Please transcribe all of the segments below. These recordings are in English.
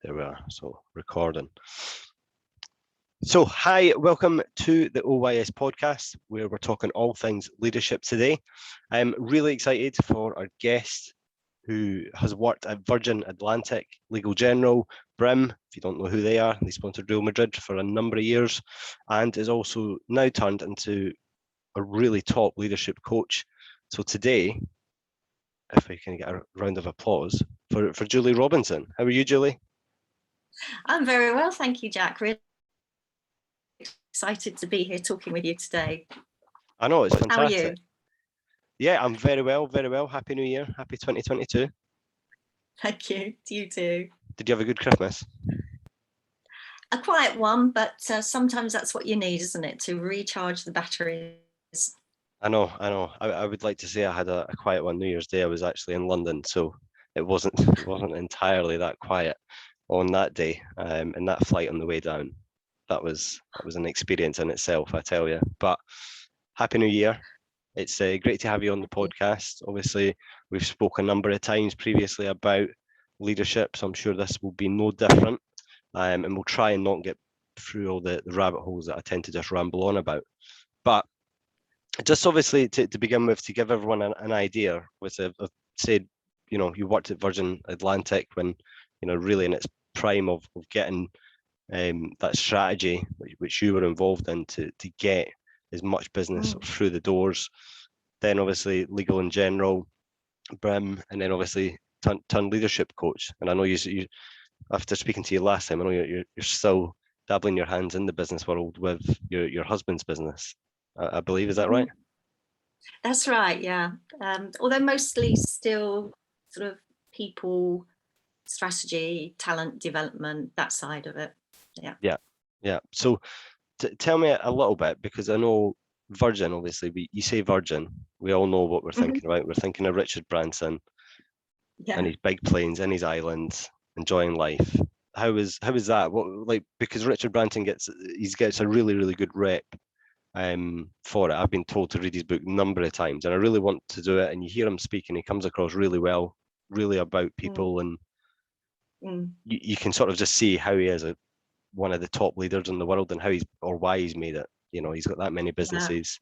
There we are. So recording. So hi, welcome to the OYS podcast, where we're talking all things leadership today. I'm really excited for our guest who has worked at Virgin Atlantic, Legal General, Bwin, if you don't know who they are, they sponsored Real Madrid for a number of years, and is also now turned into a really top leadership coach. So today, if we can get a round of applause for Julie Robinson. How are you, Julie? I'm very well, thank you, Jack. Really excited to be here talking with you today. I know, it's fantastic. How are you? Yeah, I'm very well, very well. Happy New Year. Happy 2022. Thank you. You too. Did you have a good Christmas? A quiet one, but sometimes that's what you need, isn't it? To recharge the batteries. I know. I would like to say I had a quiet one. New Year's Day, I was actually in London, so it wasn't entirely that quiet on that day. And that flight on the way down, that was an experience in itself, I tell you. But Happy New Year. It's great to have you on the podcast. Obviously, we've spoken a number of times previously about leadership, so I'm sure this will be no different. And we'll try and not get through all the rabbit holes that I tend to just ramble on about. But just obviously to begin with, to give everyone an idea, with I've said, you worked at Virgin Atlantic when, really in its prime of getting that strategy which you were involved in to get as much business through the doors. Then obviously Legal in General, Bwin, and then obviously turned leadership coach. And I know you after speaking to you last time, I know you're still dabbling your hands in the business world with your husband's business. I believe, is that right? That's right, yeah. Although mostly still sort of people, strategy, talent development, that side of it. Yeah. So tell me a little bit, because I know Virgin, obviously, you say Virgin, we all know what we're thinking about. We're thinking of Richard Branson and his big planes in his islands, enjoying life. How is that? Because Richard Branson gets a really, really good rep for it. I've been told to read his book a number of times, and I really want to do it. And you hear him speak, and he comes across really well, really about people, and you can sort of just see how he is one of the top leaders in the world, and why he's made it. He's got that many businesses.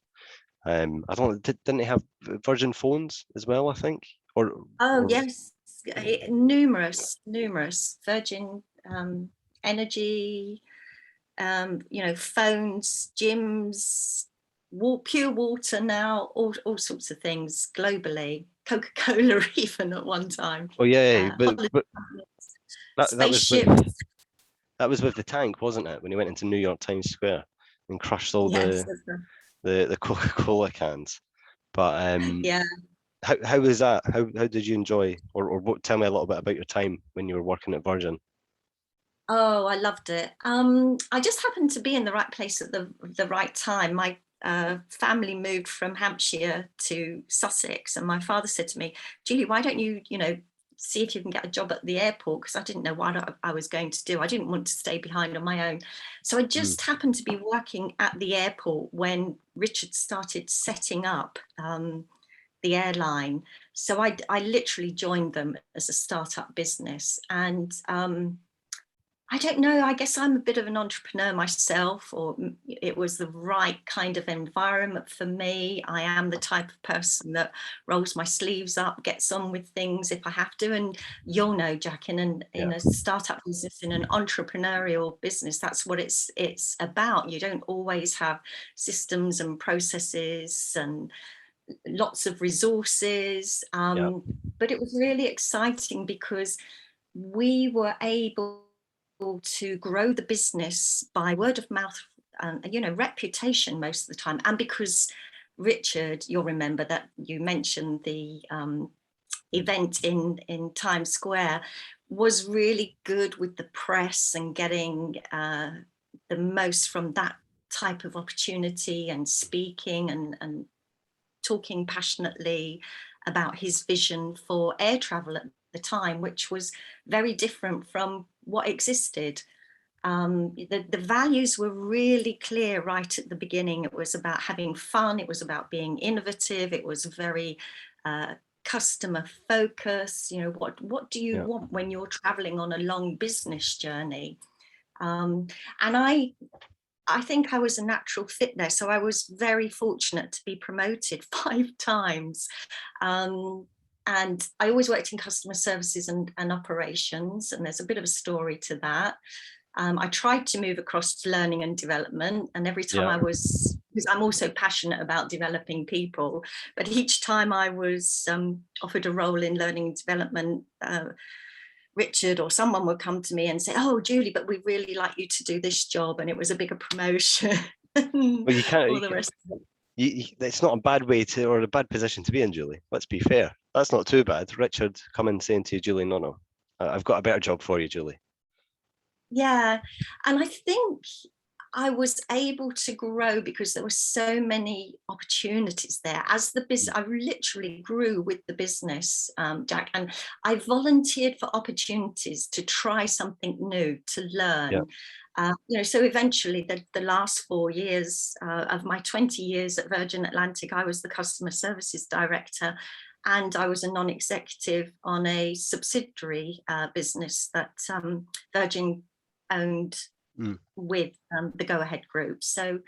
I don't. Didn't he have Virgin phones as well? I think. Yes, numerous Virgin Energy. Phones, gyms, pure water now, all sorts of things globally. Coca-Cola even at one time. Oh yeah, but spaceships. That was with the tank, wasn't it? When he went into New York Times Square and crushed all the Coca-Cola cans. But how was that? How did you enjoy, or what? Tell me a little bit about your time when you were working at Virgin. Oh, I loved it. I just happened to be in the right place at the right time. My family moved from Hampshire to Sussex, and my father said to me, "Julie, why don't you, see if you can get a job at the airport?" Because I didn't know what I was going to do. I didn't want to stay behind on my own. So I just happened to be working at the airport when Richard started setting up the airline. So I literally joined them as a startup business, and I don't know, I guess I'm a bit of an entrepreneur myself, or it was the right kind of environment for me. I am the type of person that rolls my sleeves up, gets on with things if I have to. And you'll know, Jack, in a startup business, in an entrepreneurial business, that's what it's about. You don't always have systems and processes and lots of resources. But it was really exciting because we were able to grow the business by word of mouth and reputation most of the time. And because Richard, you'll remember that you mentioned the event in Times Square, was really good with the press and getting the most from that type of opportunity, and speaking and talking passionately about his vision for air travel at the time, which was very different from what existed. The values were really clear right at the beginning. It was about having fun. It was about being innovative. It was very customer focus. You know, what do you want when you're traveling on a long business journey? And I think I was a natural fit there. So I was very fortunate to be promoted 5 times. And I always worked in customer services and operations, and there's a bit of a story to that. I tried to move across to learning and development, and every time because I'm also passionate about developing people, but each time I was offered a role in learning and development, Richard or someone would come to me and say, "Oh, Julie, but we really like you to do this job," and it was a bigger promotion. Well, you can't. All the rest of it. It's not a bad way to, or a bad position to be in, Julie. Let's be fair. That's not too bad. Richard coming saying to you, Julie, no, I've got a better job for you, Julie. Yeah, and I think I was able to grow because there were so many opportunities there. As the business, I literally grew with the business, Jack, and I volunteered for opportunities to try something new, to learn. So eventually the last 4 years of my 20 years at Virgin Atlantic, I was the customer services director, and I was a non-executive on a subsidiary business that Virgin owned with the Go Ahead Group. So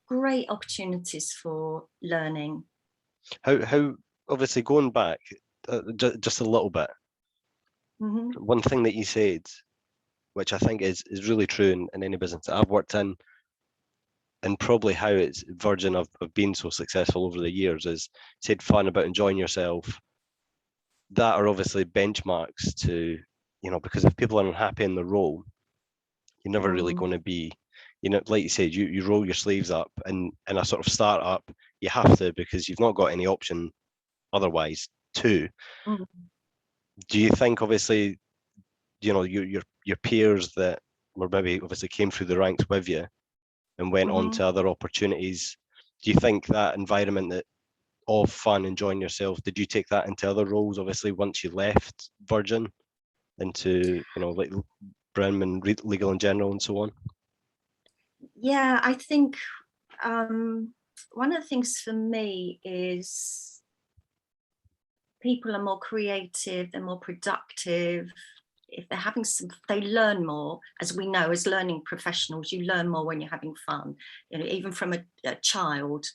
great opportunities for learning. How obviously going back just a little bit, one thing that you said, which I think is really true in any business that I've worked in, and probably how it's Virgin have been so successful over the years, is said fun about enjoying yourself. That are obviously benchmarks to, because if people are unhappy in the role, you're never really going to be, like you said, you roll your sleeves up, and in a sort of startup, you have to, because you've not got any option otherwise to. Do you think, obviously, your peers that were maybe obviously came through the ranks with you and went on to other opportunities, do you think that environment that of fun, enjoying yourself, did you take that into other roles, obviously, once you left Virgin into, like Brim and Legal and General and so on? Yeah, I think one of the things for me is people are more creative, they're more productive. If they're having they learn more. As we know, as learning professionals, you learn more when you're having fun. Even from a child,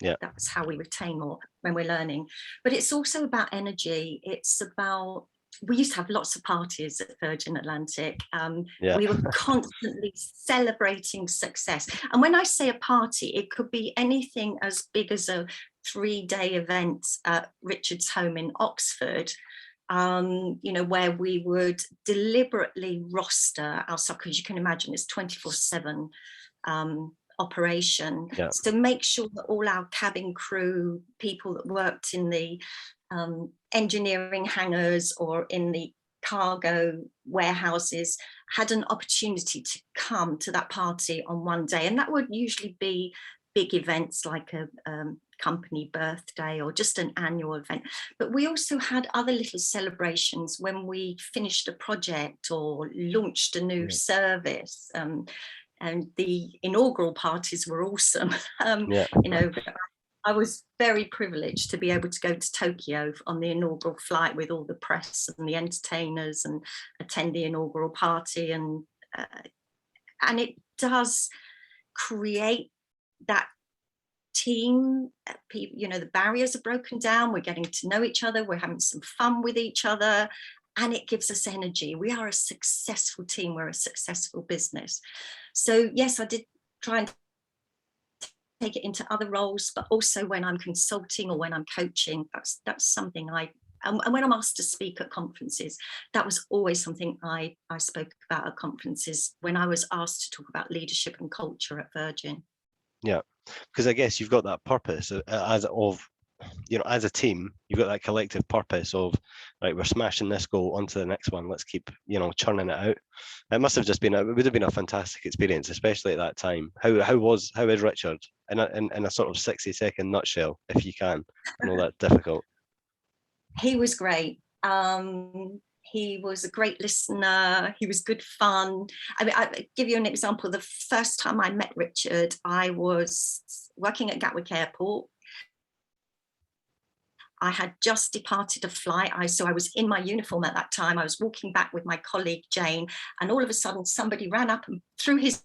that's how we retain more when we're learning. But it's also about energy. It's about, we used to have lots of parties at Virgin Atlantic. We were constantly celebrating success. And when I say a party, it could be anything as big as a 3-day event at Richard's home in Oxford, where we would deliberately roster our staff, because you can imagine it's 24/7 operation. So make sure that all our cabin crew, people that worked in the engineering hangars or in the cargo warehouses, had an opportunity to come to that party on one day. And that would usually be big events like a company birthday or just an annual event. But we also had other little celebrations when we finished a project or launched a new service. And the inaugural parties were awesome. I was very privileged to be able to go to Tokyo on the inaugural flight with all the press and the entertainers and attend the inaugural party. And it does create that team. The barriers are broken down. We're getting to know each other. We're having some fun with each other. And it gives us energy. We are a successful team. We're a successful business. So yes, I did try and take it into other roles, but also when I'm consulting or when I'm coaching, that's something and when I'm asked to speak at conferences, that was always something I spoke about at conferences when I was asked to talk about leadership and culture at Virgin. Yeah, because I guess you've got that purpose as a team, you've got that collective purpose of, right, we're smashing this goal onto the next one. Let's keep, churning it out. It must have just been, it would have been a fantastic experience, especially at that time. How is Richard in a sort of 60-second nutshell, if you can? I know that's difficult. He was great. He was a great listener. He was good fun. I mean, I'll give you an example. The first time I met Richard, I was working at Gatwick Airport. I had just departed a flight. So I was in my uniform at that time. I was walking back with my colleague Jane, and all of a sudden somebody ran up and threw his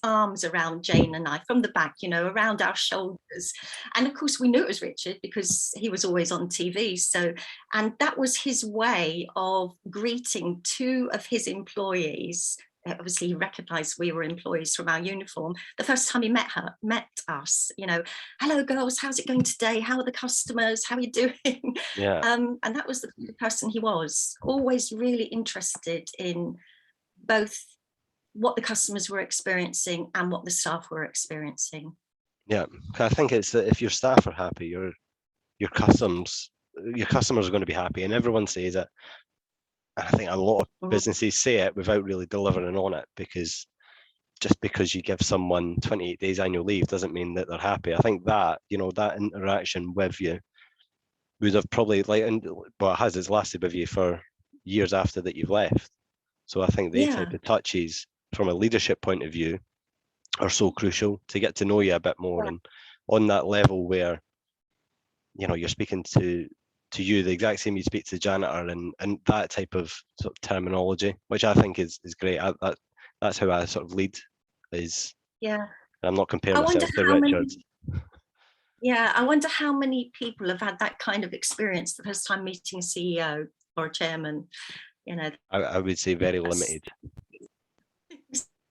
arms around Jane and I from the back, around our shoulders. And of course we knew it was Richard because he was always on TV. And that was his way of greeting two of his employees. Obviously he recognized we were employees from our uniform. The first time he met us, hello girls, how's it going today? How are the customers? How are you doing? Yeah. And that was the person he was, always really interested in both what the customers were experiencing and what the staff were experiencing. Yeah, I think it's that if your staff are happy, your customers are going to be happy, and everyone says it. And I think a lot of businesses say it without really delivering on it, because just because you give someone 28 days annual leave doesn't mean that they're happy. I think that, that interaction with you would have probably it's lasted with you for years after that you've left. So I think the type of touches from a leadership point of view are so crucial to get to know you a bit more, and on that level where you're speaking to you the exact same you speak to the janitor, and that type of sort of terminology, which I think is great. That's how I sort of lead. I'm not comparing myself to Richard. I wonder how many people have had that kind of experience the first time meeting a CEO or a chairman. I would say very limited.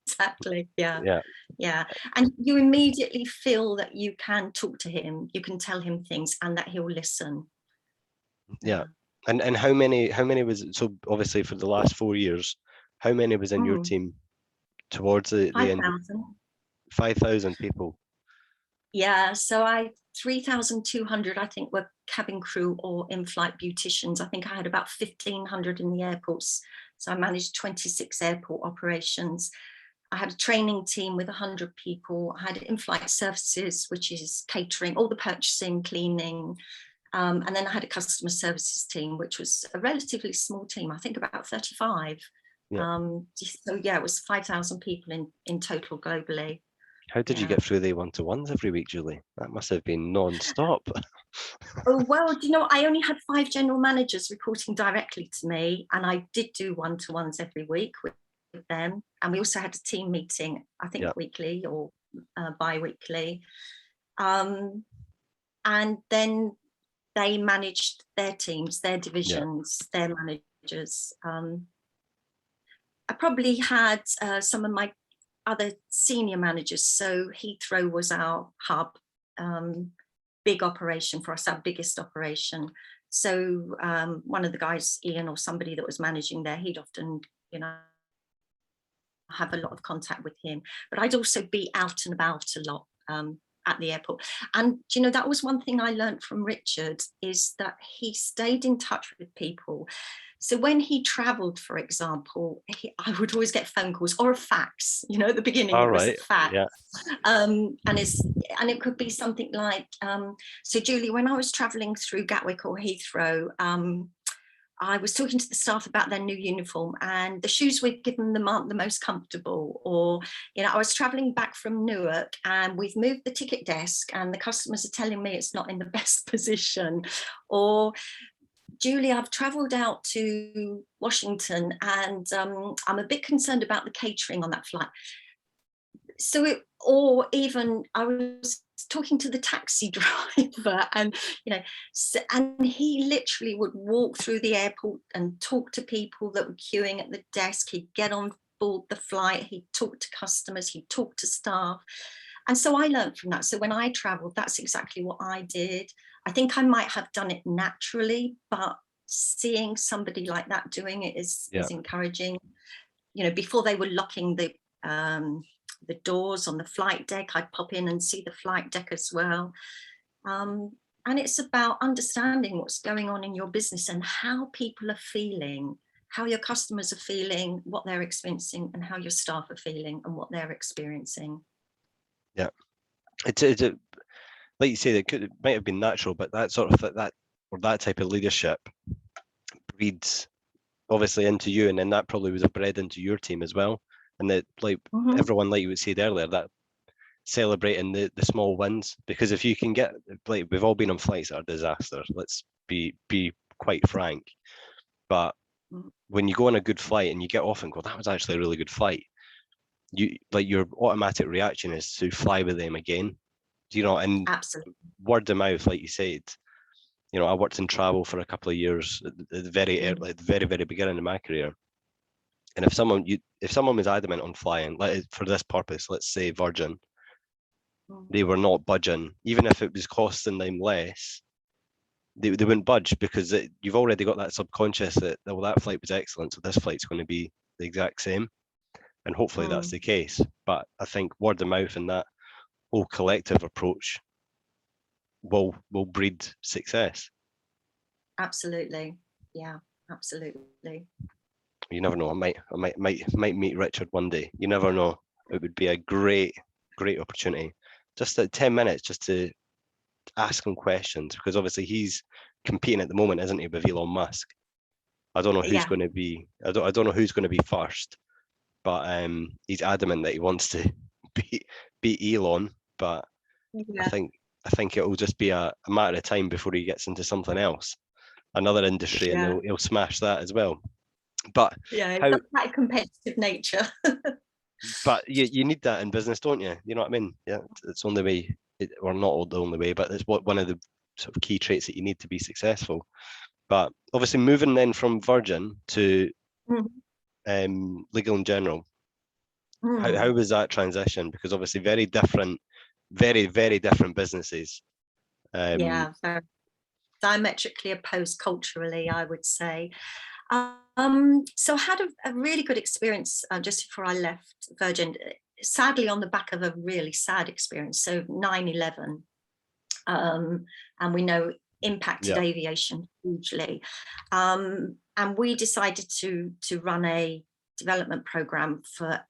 Exactly. Yeah. And you immediately feel that you can talk to him, you can tell him things, and that he'll listen. Yeah. And how many was it? So obviously for the last 4 years, how many was in your team towards the end? 5,000. 5,000 people. Yeah, so 3,200 I think were cabin crew or in-flight beauticians. I think I had about 1,500 in the airports. So I managed 26 airport operations. I had a training team with 100 people. I had in-flight services, which is catering, all the purchasing, cleaning. And then I had a customer services team, which was a relatively small team, I think about 35. So yeah, it was 5,000 people in total globally. How did you get through the one-to-ones every week, Julie? That must have been non-stop. Oh, well, I only had 5 general managers reporting directly to me, and I did do one-to-ones every week with them. And we also had a team meeting, I think weekly or bi-weekly. And then they managed their teams, their divisions, their managers. I probably had some of my other senior managers. So Heathrow was our hub, big operation for us, our biggest operation. So one of the guys, Ian, or somebody that was managing there, he'd often, have a lot of contact with him. But I'd also be out and about a lot at the airport. And, that was one thing I learned from Richard, is that he stayed in touch with people. So when he traveled, for example, I would always get phone calls or a fax, at the beginning it was a fax. Yeah. And it could be something like, so Julie, when I was traveling through Gatwick or Heathrow, I was talking to the staff about their new uniform, and the shoes we've given them aren't the most comfortable. Or, I was traveling back from Newark and we've moved the ticket desk and the customers are telling me it's not in the best position. Or, Julie, I've traveled out to Washington and I'm a bit concerned about the catering on that flight. So or even I was talking to the taxi driver, and and he literally would walk through the airport and talk to people that were queuing at the desk. He'd get on board the flight, he'd talk to customers, he'd talk to staff. And so I learned from that. So when I traveled, that's exactly what I did. I think I might have done it naturally, but seeing somebody like that doing it is encouraging. Before they were locking the doors on the flight deck, I'd pop in and see the flight deck as well. And it's about understanding what's going on in your business and how people are feeling, how your customers are feeling, what they're experiencing, and how your staff are feeling and what they're experiencing. Yeah, it's like you say, it might have been natural, but that sort of that type of leadership breeds obviously into you, and then that probably was bred into your team as well. And that, like everyone, like you said earlier, that celebrating the small wins, because if you can get, like, we've all been on flights that are disasters, let's be quite frank, but Mm. when you go on a good flight and you get off and go, that was actually a really good flight, you, like, your automatic reaction is to fly with them again, you know. And Absolutely. word of mouth, like you said, you know, I worked in travel for a couple of years at the very early, at the very, very beginning of my career. And if someone was adamant on flying, like, for this purpose, let's say Virgin, Mm. they were not budging, even if it was costing them less. They wouldn't budge, because you've already got that subconscious that, well, that flight was excellent, so this flight's going to be the exact same. And hopefully that's Mm. the case. But I think word of mouth and that whole collective approach will breed success. Absolutely. Yeah, absolutely. You never know. I might meet Richard one day. You never know. It would be a great opportunity. Just at 10 minutes, just to ask him questions, because obviously he's competing at the moment, isn't he, with Elon Musk? I don't know who's Yeah. going to be. I don't know who's going to be first, but he's adamant that he wants to beat Elon. But I Yeah. think I think it will just be a matter of time before he gets into something else, another industry, and Yeah. he'll smash that as well. But Yeah. It's how? got quite a competitive nature. But you need that in business, don't you? You know what I mean? Yeah, it's the only way, or not the only way, but it's one of the sort of key traits that you need to be successful. But obviously, moving then from Virgin to Mm. Legal and General, how Mm. was that transition? Because obviously, very different, very, very different businesses. Um, Yeah. Very diametrically opposed culturally, I would say. So I had a really good experience just before I left Virgin, sadly on the back of a really sad experience. So 9/11, and we know impacted yeah, aviation hugely. And we decided to run a development program for,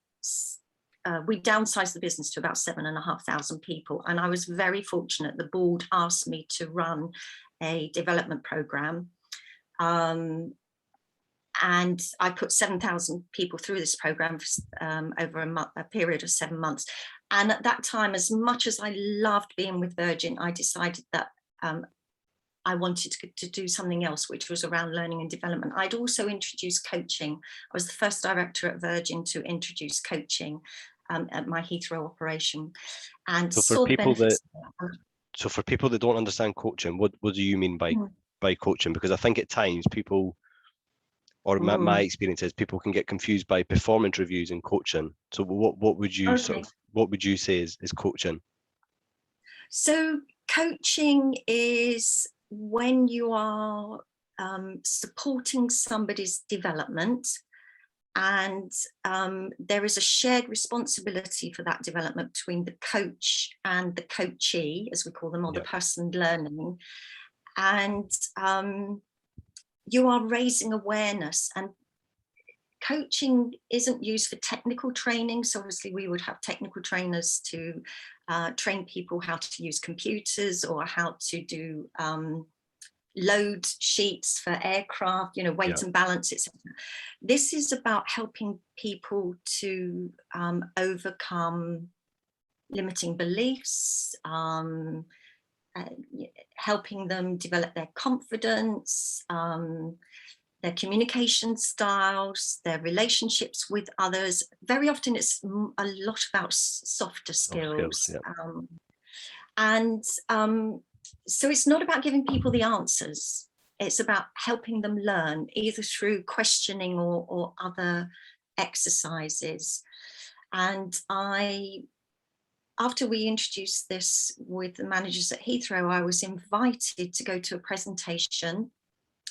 we downsized the business to about 7,500 people. And I was very fortunate. The board asked me to run a development program. And I put 7,000 people through this program over a period of 7 months. And at that time, as much as I loved being with Virgin, I decided that I wanted to do something else, which was around learning and development. I'd also introduced coaching. I was the first director at Virgin to introduce coaching at my Heathrow operation, and so for saw the people that benefits. don't understand coaching, what do you mean by coaching? Because I think at times people, or my Mm. experience is, people can get confused by performance reviews and coaching. So what would you Okay. what would you say is coaching? So coaching is when you are supporting somebody's development, and there is a shared responsibility for that development between the coach and the coachee, as we call them, or the Yeah, person learning. And you are raising awareness, and coaching isn't used for technical training. So obviously we would have technical trainers to train people how to use computers, or how to do load sheets for aircraft, yeah, weight and balance, etc. This is about helping people to overcome limiting beliefs, uh, helping them develop their confidence, their communication styles, their relationships with others. Very often it's a lot about softer soft skills. skills. Yeah, And so it's not about giving people the answers. It's about helping them learn, either through questioning or other exercises. And after we introduced this with the managers at Heathrow, I was invited to go to a presentation,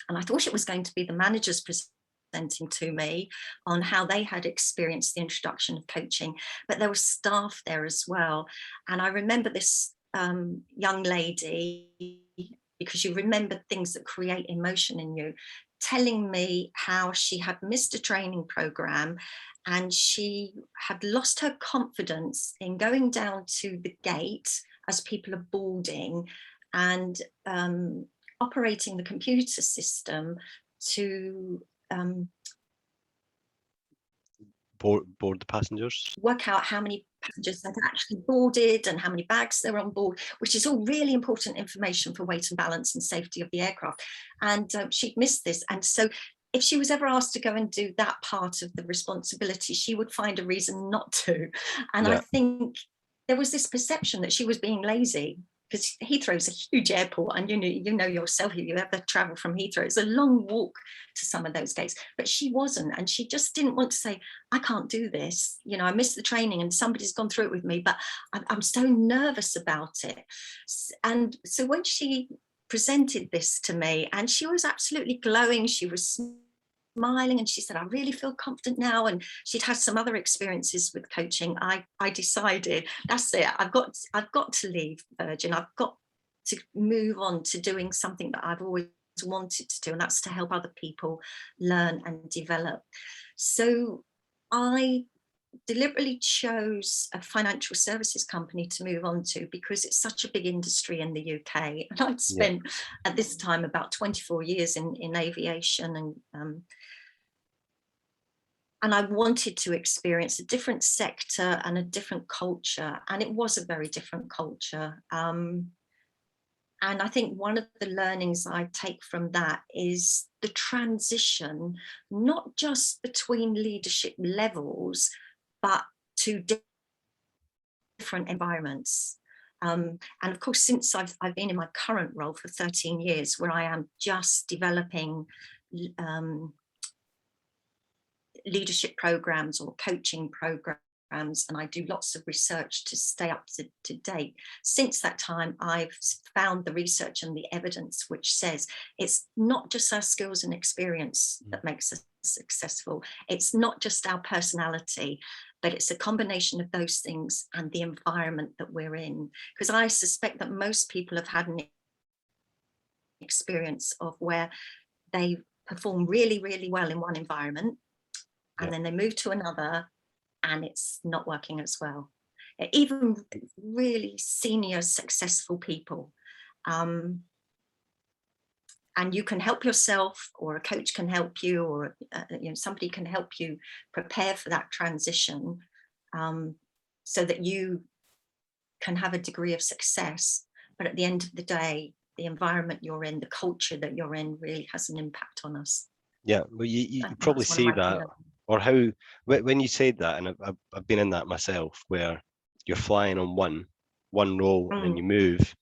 and I thought it was going to be the managers presenting to me on how they had experienced the introduction of coaching, but there was staff there as well. And I remember this young lady, because you remember things that create emotion in you, telling me how she had missed a training program, and she had lost her confidence in going down to the gate as people are boarding, and operating the computer system to board the passengers? Work out how many passengers had actually boarded and how many bags they were on board, which is all really important information for weight and balance and safety of the aircraft. And she'd missed this. And so if she was ever asked to go and do that part of the responsibility, she would find a reason not to. And I think there was this perception that she was being lazy, because Heathrow's a huge airport, and you know yourself, if you ever travel from Heathrow, it's a long walk to some of those gates. But she wasn't, and she just didn't want to say, I can't do this. You know, I missed the training and somebody's gone through it with me, but I'm so nervous about it. And so when she presented this to me, and she was absolutely glowing, she was smiling, and she said, I really feel confident now. And she'd had some other experiences with coaching. I decided, that's it, I've got to leave Virgin. I've got to move on to doing something that I've always wanted to do, and that's to help other people learn and develop. So I deliberately chose a financial services company to move on to, because it's such a big industry in the UK. And I'd spent at this time about 24 years in aviation, and I wanted to experience a different sector and a different culture. And it was a very different culture. And I think one of the learnings I take from that is the transition, not just between leadership levels, but to different environments. And of course, since I've been in my current role for 13 years, where I am just developing leadership programs or coaching programs, and I do lots of research to stay up to date. Since that time, I've found the research and the evidence which says it's not just our skills and experience that makes us successful. It's not just our personality, but it's a combination of those things and the environment that we're in. Because I suspect that most people have had an experience of where they perform really, really well in one environment, and then they move to another and it's not working as well. Even really senior, successful people. And you can help yourself, or a coach can help you, or somebody can help you prepare for that transition, so that you can have a degree of success. But at the end of the day, the environment you're in, the culture that you're in, really has an impact on us. Yeah, well, you probably see that, or how, when you said that, and I've been in that myself, where you're flying on one role and then you move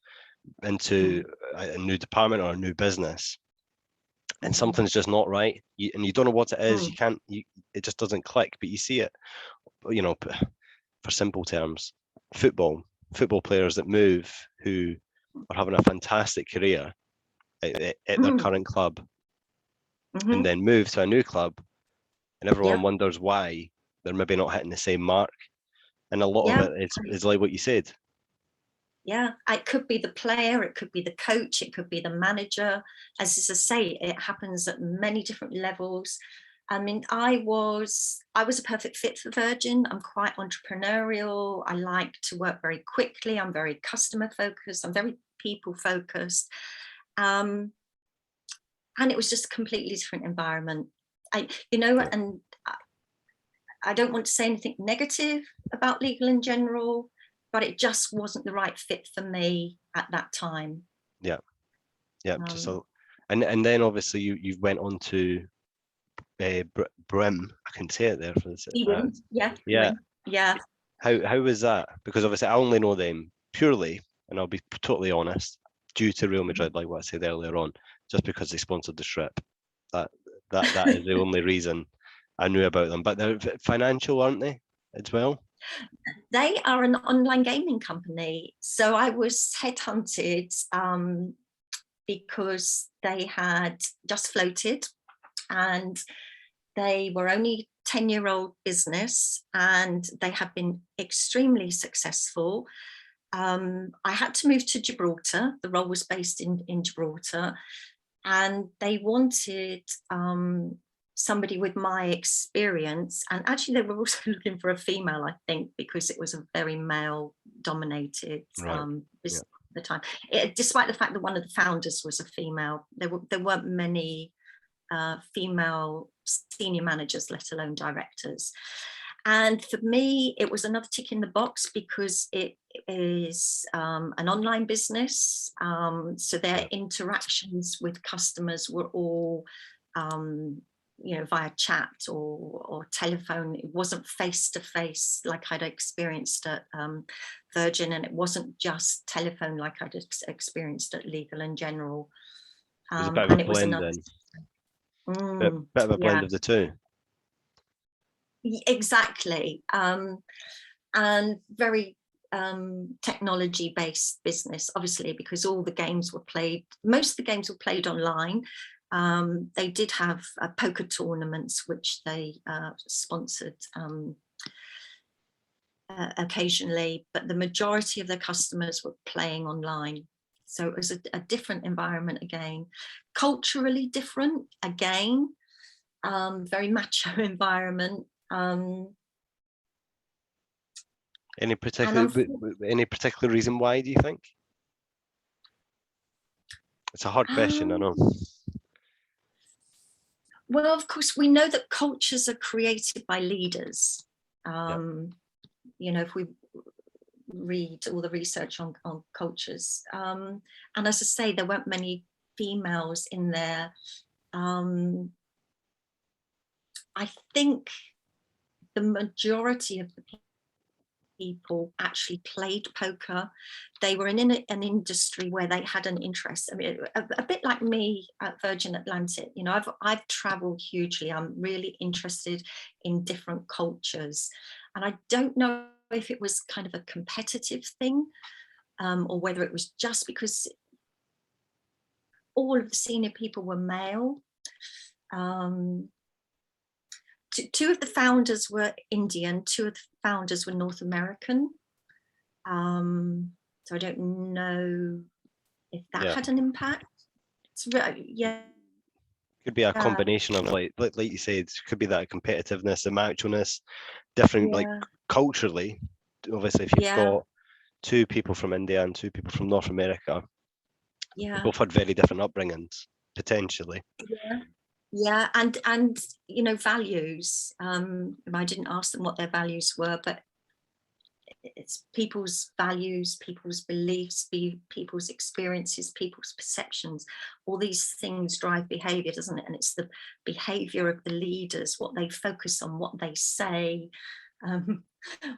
into a new department or a new business, and something's just not right, and you don't know what it is. You can't, it just doesn't click. But you see it, you know, for simple terms, football players that move, who are having a fantastic career at their current club, and then move to a new club, and everyone wonders why they're maybe not hitting the same mark. And a lot of it is like what you said. Yeah, it could be the player, it could be the coach, it could be the manager. As I say, it happens at many different levels. I mean, I was a perfect fit for Virgin. I'm quite entrepreneurial. I like to work very quickly. I'm very customer focused. I'm very people focused. And it was just a completely different environment. And I don't want to say anything negative about legal in general, but it just wasn't the right fit for me at that time. Yeah. And then obviously you went on to Bwin. I can say it there for this. Bwin. Yeah. How was that? Because obviously I only know them purely, and I'll be totally honest, due to Real Madrid, like what I said earlier on, just because they sponsored the trip. That is the only reason I knew about them. But they're financial, aren't they, as well? They are an online gaming company. So I was headhunted because they had just floated, and they were only 10-year-old business, and they have been extremely successful. I had to move to Gibraltar. The role was based in Gibraltar, and they wanted somebody with my experience. And actually they were also looking for a female, I think, because it was a very male dominated business at the time. Despite the fact that one of the founders was a female, there weren't many female senior managers, let alone directors. And for me, it was another tick in the box because it is an online business. So their interactions with customers were all, via chat or telephone. It wasn't face to face like I'd experienced at Virgin, and it wasn't just telephone like I'd experienced at Legal and General. It was a bit of a And it was blend another. then. Bit of a blend Yeah, of the two. exactly. And very technology based business, obviously, because all the games were played, most of the games were played online. They did have poker tournaments which they sponsored occasionally, but the majority of their customers were playing online. So it was a different environment again, culturally different again, very macho environment. Any particular reason why, do you think? It's a hard question, I know. Well, of course, we know that cultures are created by leaders. Yep. If we read all the research on cultures, and as I say, there weren't many females in there. I think the majority of the people actually played poker. They were in an industry where they had an interest. I mean, a bit like me at Virgin Atlantic. I've traveled hugely. I'm really interested in different cultures, and I don't know if it was kind of a competitive thing, or whether it was just because all of the senior people were male. Two of the founders were Indian, two of the founders were North American. So I don't know if that had an impact. Yeah. Could be a combination of like you said, it could be that competitiveness, the macho-ness, different, like culturally. Obviously, if you've got two people from India and two people from North America, they both had very different upbringings, potentially. Yeah, and values. I didn't ask them what their values were, but it's people's values, people's beliefs, people's experiences, people's perceptions. All these things drive behavior, doesn't it? And it's the behavior of the leaders, what they focus on, what they say,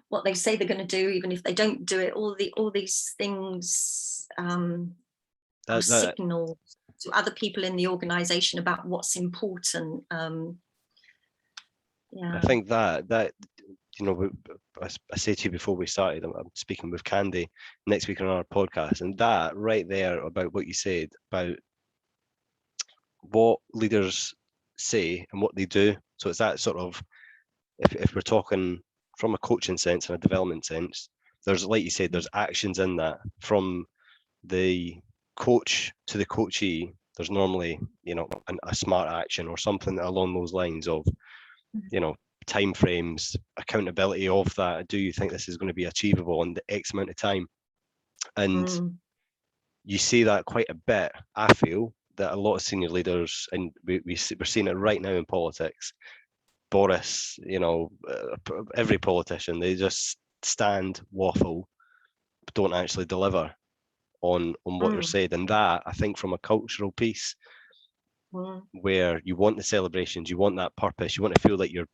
what they say they're going to do, even if they don't do it. All these things are signals to other people in the organization about what's important. I think that I said to you before we started, I'm speaking with Candy next week on our podcast, and that right there about what you said about what leaders say and what they do. So it's that sort of, if we're talking from a coaching sense and a development sense, there's, like you said, there's actions in that from the coach to the coachee. There's normally, a smart action or something along those lines of, time frames, accountability of that. Do you think this is going to be achievable in the X amount of time? And you see that quite a bit. I feel that a lot of senior leaders, and we're seeing it right now in politics. Boris, every politician, they just stand, waffle, don't actually deliver on what they're said. And that, I think, from a cultural piece, where you want the celebrations, you want that purpose, you want to feel like you're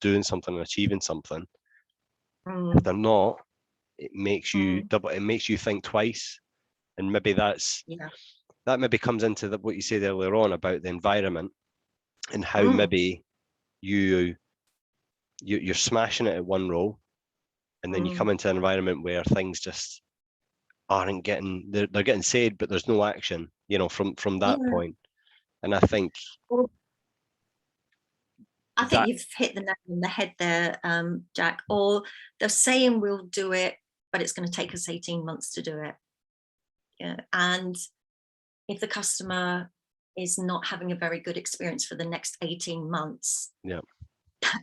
doing something and achieving something. If they're not, it makes you it makes you think twice. And maybe that maybe comes into what you said earlier on about the environment and how maybe you're smashing it at one role, and then you come into an environment where things just aren't getting, they're getting said, but there's no action, from that point. And I think you've hit the nail on the head there, Jack. Or they're saying we'll do it, but it's going to take us 18 months to do it. Yeah. And if the customer is not having a very good experience for the next 18 months, that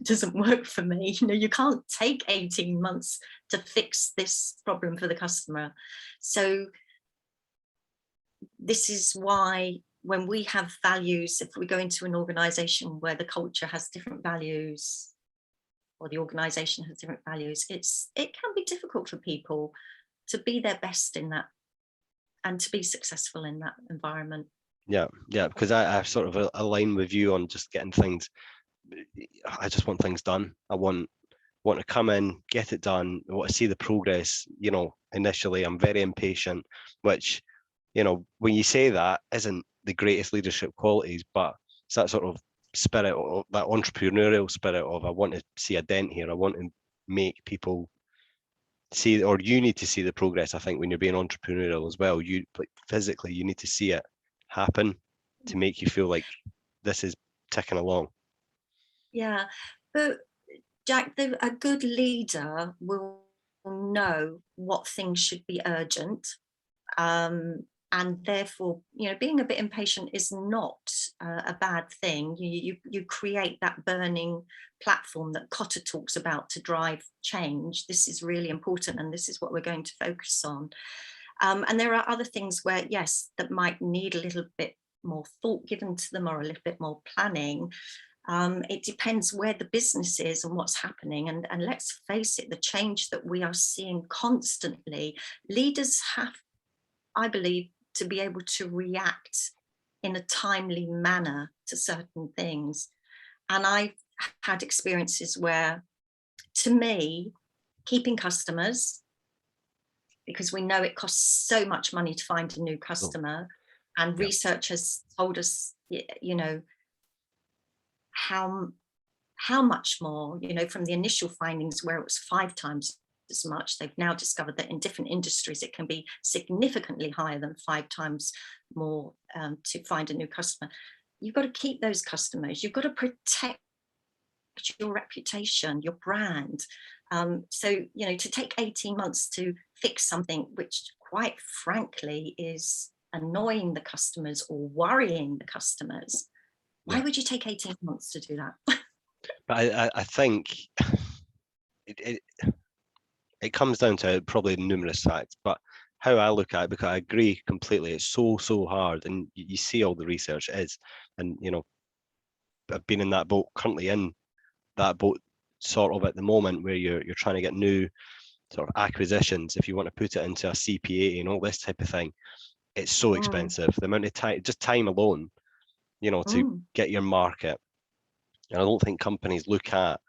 doesn't work for me. You can't take 18 months to fix this problem for the customer. So this is why when we have values, if we go into an organization where the culture has different values or the organization has different values, it can be difficult for people to be their best in that and to be successful in that environment. Yeah, because I sort of align with you on just getting things. I just want things done. I want to come in, get it done. I want to see the progress. Initially, I'm very impatient, which, when you say that, isn't the greatest leadership qualities, but it's that sort of spirit, or that entrepreneurial spirit of, I want to see a dent here. I want to make people see, or you need to see the progress. I think when you're being entrepreneurial as well, you, like, physically, you need to see it happen to make you feel like this is ticking along. Yeah, but Jack, a good leader will know what things should be urgent, and therefore, being a bit impatient is not a bad thing. You create that burning platform that Cotter talks about to drive change. This is really important, and this is what we're going to focus on. And there are other things where, yes, that might need a little bit more thought given to them, or a little bit more planning. It depends where the business is and what's happening. And let's face it, the change that we are seeing constantly, leaders have, I believe, to be able to react in a timely manner to certain things. And I've had experiences where, to me, keeping customers, because we know it costs so much money to find a new customer, and Yeah. research has told us, how much more, from the initial findings where it was 5 times as much, they've now discovered that in different industries it can be significantly higher than 5 times more to find a new customer. You've got to keep those customers. You've got to protect your reputation, your brand. So, to take 18 months to fix something which, quite frankly, is annoying the customers or worrying the customers, why would you take 18 months to do that? But I think it comes down to probably numerous facts, but how I look at it, because I agree completely, it's so hard, and you see all the research it is, and I've been in that boat, currently in that boat sort of at the moment, where you're trying to get new sort of acquisitions. If you want to put it into a CPA and all this type of thing, it's so expensive. The amount of time, just time alone, to get your market. And I don't think companies look at,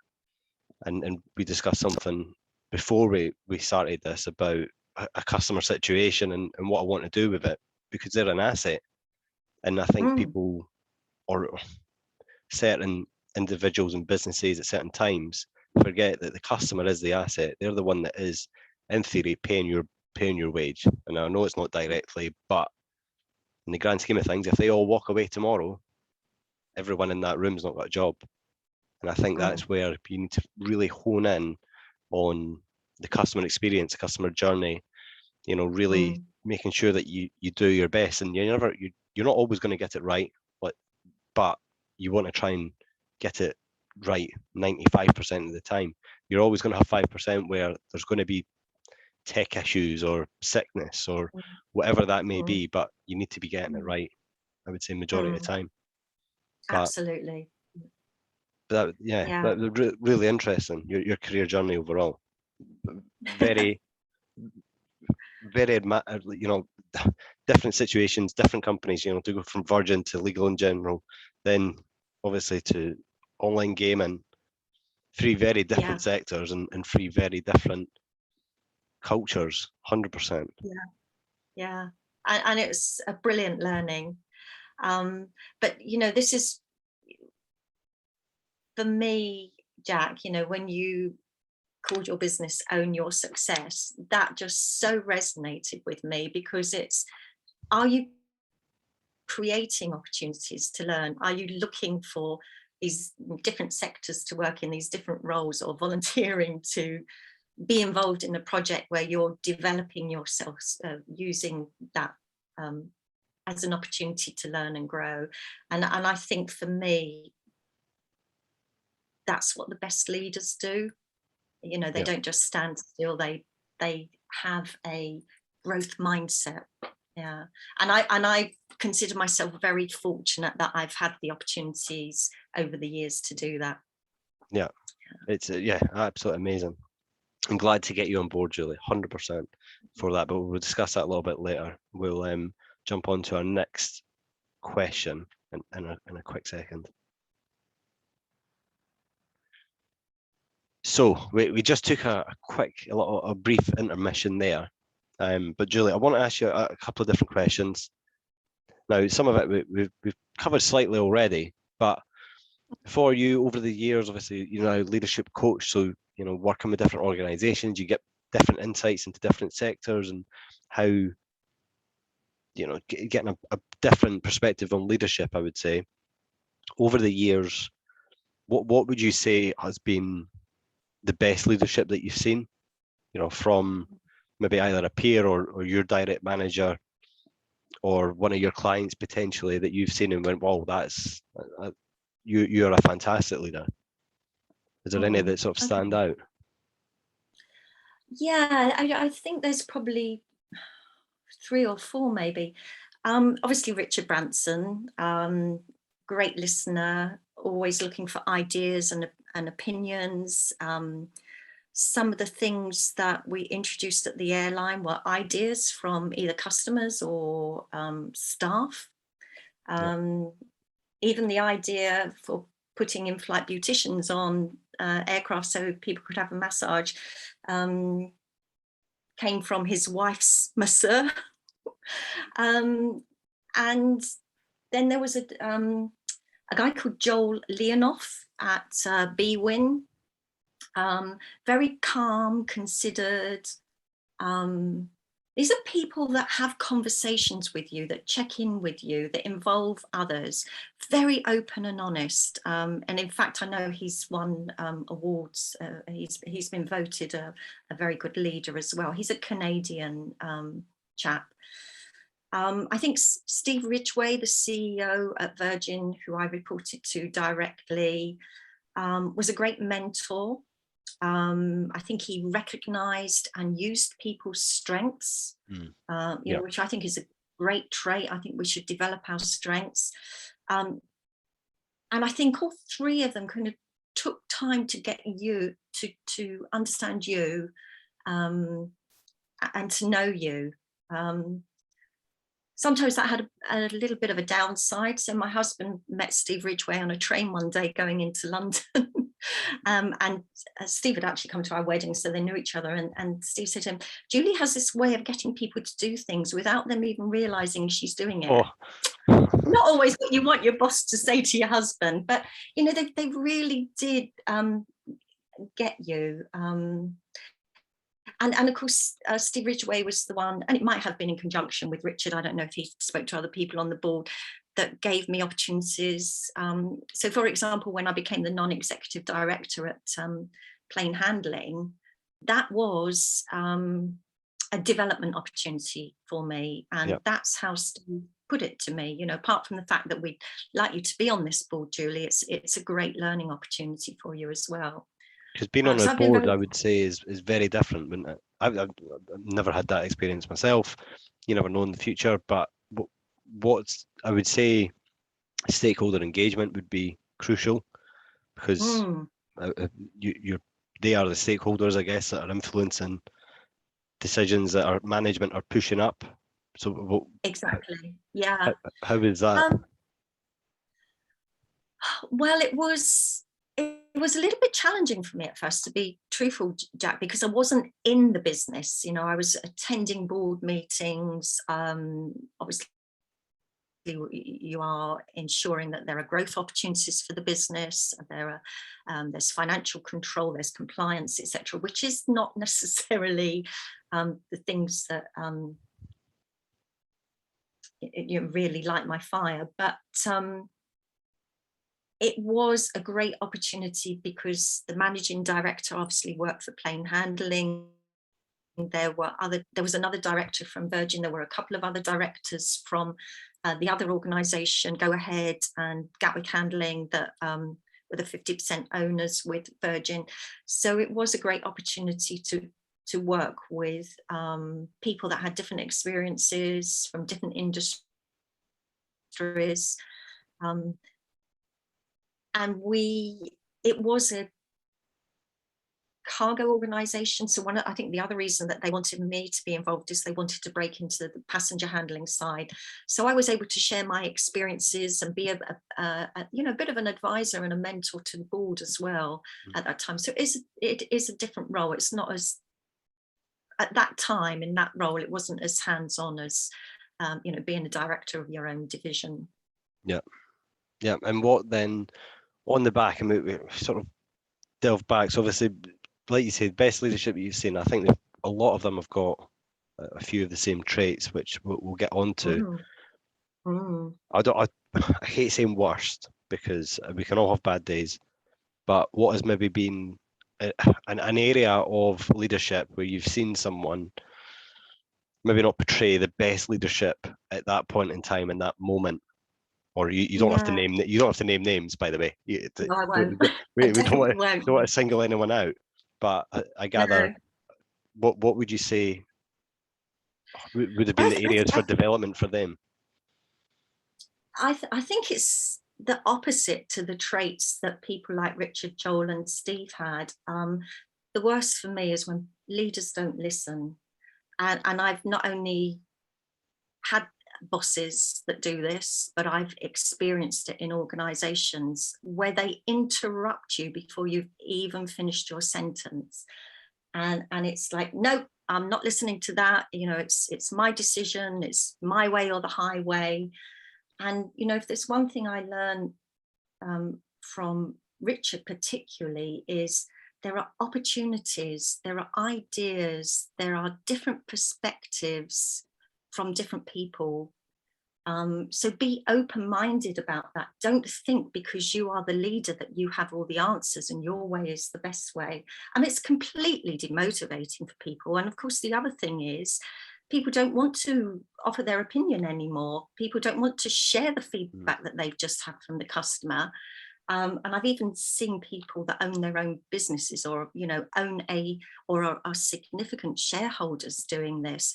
and we discussed something before we started this about a customer situation and what I want to do with it, because they're an asset. And I think people, or certain individuals and businesses at certain times, forget that the customer is the asset. They're the one that is, in theory, paying your wage. And I know it's not directly, but in the grand scheme of things, if they all walk away tomorrow, everyone in that room's not got a job. And I think that's where you need to really hone in on the customer experience, the customer journey, really making sure that you do your best. And you're not always going to get it right, but you want to try and get it right 95% of the time. You're always going to have 5% where there's going to be tech issues or sickness or whatever that may be, but you need to be getting it right, I would say, majority of the time. But Absolutely. that, that really interesting, your career journey overall. Very different situations, different companies, to go from Virgin to legal in general, then obviously to online gaming, 3 very different sectors and 3 very different cultures, 100%. Yeah. And it was a brilliant learning. But, this is, for me, Jack, when you called your business Own Your Success, that just so resonated with me, because are you creating opportunities to learn? Are you looking for these different sectors to work in, these different roles, or volunteering to be involved in a project where you're developing yourself, using that as an opportunity to learn and grow? And I think, for me, that's what the best leaders do. They don't just stand still, they have a growth mindset. Yeah. And I consider myself very fortunate that I've had the opportunities over the years to do that. Yeah, it's yeah, absolutely amazing. I'm glad to get you on board, Julie, 100% for that, but we'll discuss that a little bit later. We'll jump on to our next question in a quick second. So we just took a brief intermission there. But Julie, I want to ask you a couple of different questions. Now, some of it we've covered slightly already, but for you over the years, obviously, you're now a leadership coach, so working with different organizations, you get different insights into different sectors and how getting a different perspective on leadership. I would say over the years, what would you say has been the best leadership that you've seen? From maybe either a peer or your direct manager or one of your clients potentially that you've seen and went, wow, that's you're a fantastic leader. Is there any that sort of stand Okay. out? Yeah, I think there's probably 3 or 4 maybe. Obviously Richard Branson, great listener, always looking for ideas and opinions. Some of the things that we introduced at the airline were ideas from either customers or staff. Yeah. Even the idea for putting in-flight beauticians on aircraft so people could have a massage came from his wife's masseur. And then there was a guy called Joel Leonoff at Bwin. Very calm, considered. These are people that have conversations with you, that check in with you, that involve others. Very open and honest. And in fact, I know he's won awards. He's been voted a very good leader as well. He's a Canadian chap. I think Steve Ridgway, the CEO at Virgin, who I reported to directly, was a great mentor. I think he recognized and used people's strengths, which I think is a great trait. I think we should develop our strengths. And I think all 3 of them kind of took time to get you to understand you and to know you. Sometimes that had a little bit of a downside. So my husband met Steve Ridgway on a train one day going into London. And Steve had actually come to our wedding, so they knew each other. And Steve said to him, Julie has this way of getting people to do things without them even realizing she's doing it. Oh. Not always what you want your boss to say to your husband, but they really did get you. And of course, Steve Ridgway was the one, and it might have been in conjunction with Richard. I don't know if he spoke to other people on the board that gave me opportunities. So, for example, when I became the non-executive director at Plane Handling, that was a development opportunity for me. And that's how Steve put it to me. Apart from the fact that we'd like you to be on this board, Julie, it's a great learning opportunity for you as well. Because being on a board, I would say, is very different, wouldn't it? I've never had that experience myself. You never know in the future, but what's I would say stakeholder engagement would be crucial because they are the stakeholders, I guess, that are influencing decisions that our management are pushing up. So exactly, yeah. How is that? Well, it was a little bit challenging for me at first, to be truthful, Jack, because I wasn't in the business. I was attending board meetings. Obviously, you are ensuring that there are growth opportunities for the business. There's financial control, there's compliance, etc., which is not necessarily the things that you really light my fire, but it was a great opportunity because the managing director obviously worked for Plane Handling. There was another director from Virgin. There were a couple of other directors from the other organisation, Go Ahead and Gatwick Handling, that were the 50% owners with Virgin. So it was a great opportunity to work with people that had different experiences from different industries. And it was a cargo organisation. So I think the other reason that they wanted me to be involved is they wanted to break into the passenger handling side. So I was able to share my experiences and be a bit of an advisor and a mentor to the board as well at that time. So it is a different role. It's not as, at that time in that role, it wasn't as hands-on as being a director of your own division. Yeah. And what then on the back, and we sort of delve back. So obviously, like you said, best leadership you've seen. I think a lot of them have got a few of the same traits, which we'll get onto. I hate saying worst because we can all have bad days, but what has maybe been an area of leadership where you've seen someone maybe not portray the best leadership at that point in time, in that moment? Or you don't have to name, you don't have to name names, by the way. No, I won't. We I definitely won't. don't want to single anyone out. But I gather, No. what would you say would have been Well, the areas for development for them? I think it's the opposite to the traits that people like Richard, Joel, and Steve had. The worst for me is when leaders don't listen. And I've not only had bosses that do this, but I've experienced it in organizations where they interrupt you before you've even finished your sentence. And it's like, no, I'm not listening to that. It's my decision, it's my way or the highway. And if there's one thing I learned from Richard particularly, is there are opportunities, there are ideas, there are different perspectives from different people. So be open-minded about that. Don't think because you are the leader that you have all the answers and your way is the best way. And it's completely demotivating for people. And of course, the other thing is, people don't want to offer their opinion anymore. People don't want to share the feedback that they've just had from the customer. And I've even seen people that own their own businesses or, own are significant shareholders doing this.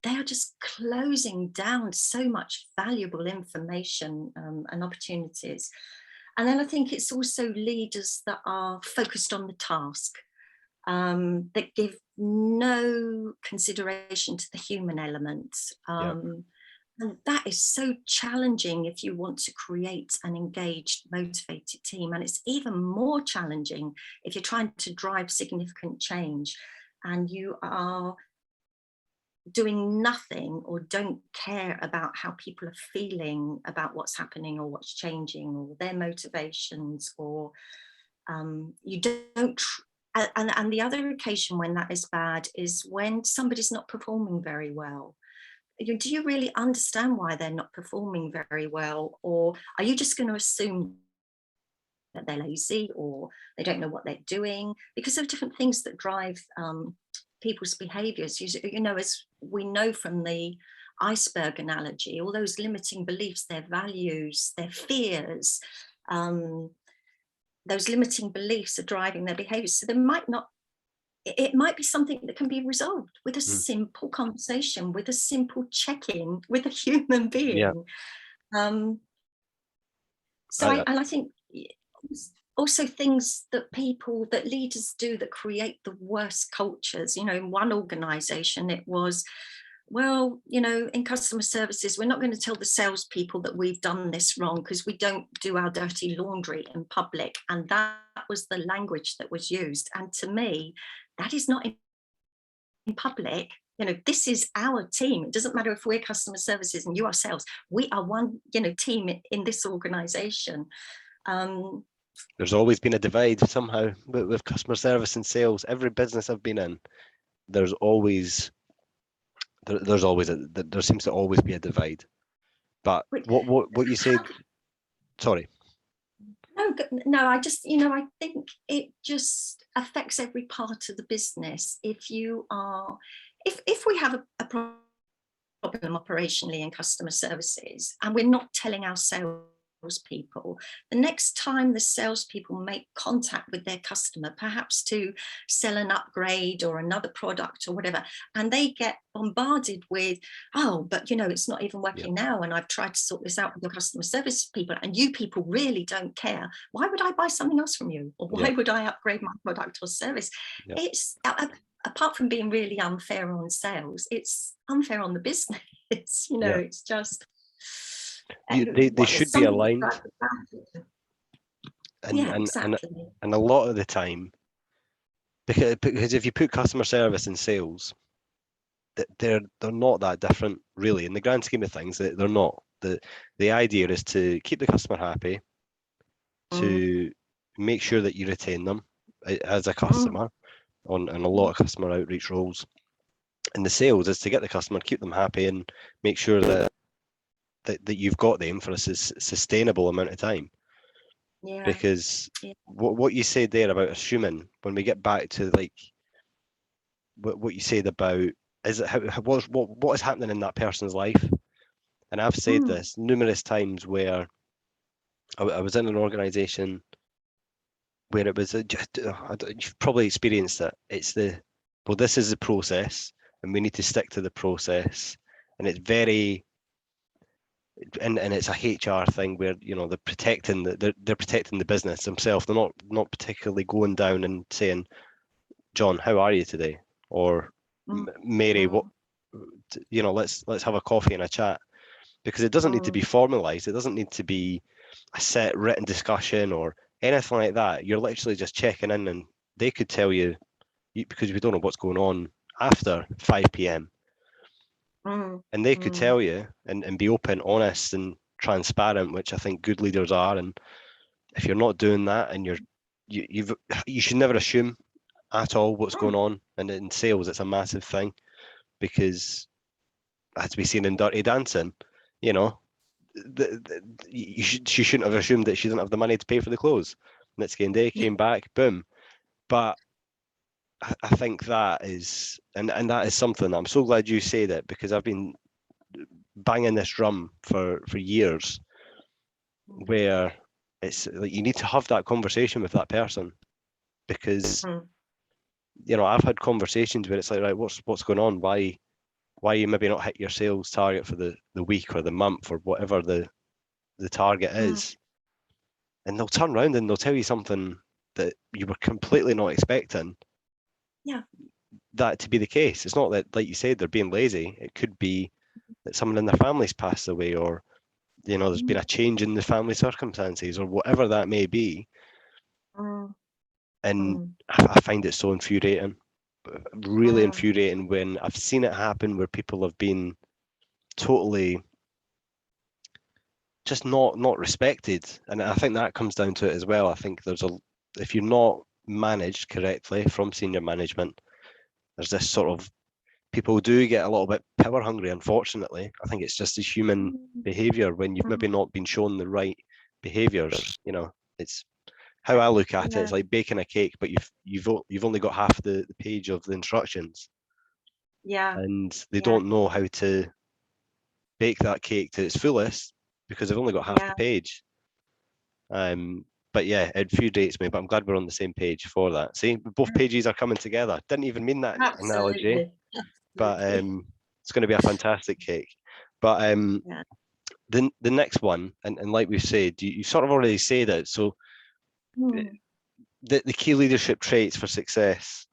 They are just closing down so much valuable information and opportunities. And then I think it's also leaders that are focused on the task, that give no consideration to the human element. And that is so challenging if you want to create an engaged, motivated team. And it's even more challenging if you're trying to drive significant change and you are doing nothing or don't care about how people are feeling about what's happening or what's changing or their motivations, or you don't. And the other occasion when that is bad is when somebody's not performing very well. Do you really understand why they're not performing very well? Or are you just going to assume that they're lazy or they don't know what they're doing? Because there are different things that drive people's behaviours. As we know from the iceberg analogy, all those limiting beliefs, their values, their fears, those limiting beliefs are driving their behaviours. So it might be something that can be resolved with a simple conversation, with a simple check-in with a human being. I think also things that leaders do that create the worst cultures. In one organization, it was, in customer services, we're not going to tell the salespeople that we've done this wrong because we don't do our dirty laundry in public. And that was the language that was used. And to me, that is not in public. This is our team. It doesn't matter if we're customer services and you are sales. We are one, team in this organization. There's always been a divide somehow with customer service and sales. Every business I've been in, there seems to always be a divide. But what you said, sorry. No, I think it just affects every part of the business. If we have a problem operationally in customer services and we're not telling our sales salespeople, the next time the salespeople make contact with their customer, perhaps to sell an upgrade or another product or whatever, and they get bombarded with, oh, but it's not even Yeah. working now, and I've tried to sort this out with your customer service people, and you people really don't care. Why would I buy something else from you? Or why Yeah. would I upgrade my product or service? Yeah. It's apart from being really unfair on sales, it's unfair on the business. Yeah. It's just They there's should be something that aligned, drives it. and Yeah, exactly. a lot of the time, because if you put customer service and sales, they're not that different really in the grand scheme of things. They're not. The idea is to keep the customer happy, Mm, to make sure that you retain them as a mm, customer on a lot of customer outreach roles. And the sales is to get the customer, keep them happy, and make sure that you've got them for a sustainable amount of time. yeah, Because yeah. what you said there about assuming, when we get back to like what you said about, is it what is happening in that person's life? And I've said Mm, this numerous times where I was in an organization where it was you've probably experienced it. It's well, this is the process, and we need to stick to the process, and it's very and it's a HR thing where they're protecting they're protecting the business themselves. They're not particularly going down and saying, John, how are you today? Or mm, Mary, what mm, let's have a coffee and a chat, because it doesn't need to be mm, formalized. It doesn't need to be a set written discussion or anything like that. You're literally just checking in, and they could tell you, because we don't know what's going on after 5 p.m. mm, and they could mm. tell you and be open, honest, and transparent, which I think good leaders are. And if you're not doing that, and you should never assume at all what's going on. And in sales, it's a massive thing, because as we seen in Dirty Dancing, you know, she shouldn't have assumed that she didn't have the money to pay for the clothes. Next game day Yeah, came back, boom. But I think that is, and that is something I'm so glad you say that, because I've been banging this drum for years, where it's like you need to have that conversation with that person, because mm, I've had conversations where it's like, right, what's going on? Why you maybe not hit your sales target for the week or the month or whatever the target mm. is, and they'll turn around and they'll tell you something that you were completely not expecting Yeah, that to be the case. It's not that, like you said, they're being lazy. It could be that someone in their family's passed away, or there's been mm, a change in the family circumstances, or whatever that may be. mm, And mm, I find it so infuriating, really mm. infuriating, when I've seen it happen where people have been totally just not respected. And I think that comes down to it as well. I think if you're not managed correctly from senior management, there's this sort of, people do get a little bit power hungry, unfortunately. I think it's just a human Mm, behavior when you've maybe mm. not been shown the right behaviors. It's how I look at it. It's Yeah, like baking a cake, but you've only got half the page of the instructions, yeah, and they yeah, don't know how to bake that cake to its fullest because they've only got half the yeah. page. But yeah, it infuriates me, but I'm glad we're on the same page for that. See, both pages are coming together. Didn't even mean that analogy, Absolutely, but absolutely. it's going to be a fantastic cake. But Yeah. the next one, and like we've said, you sort of already said it. So Mm, the key leadership traits for success,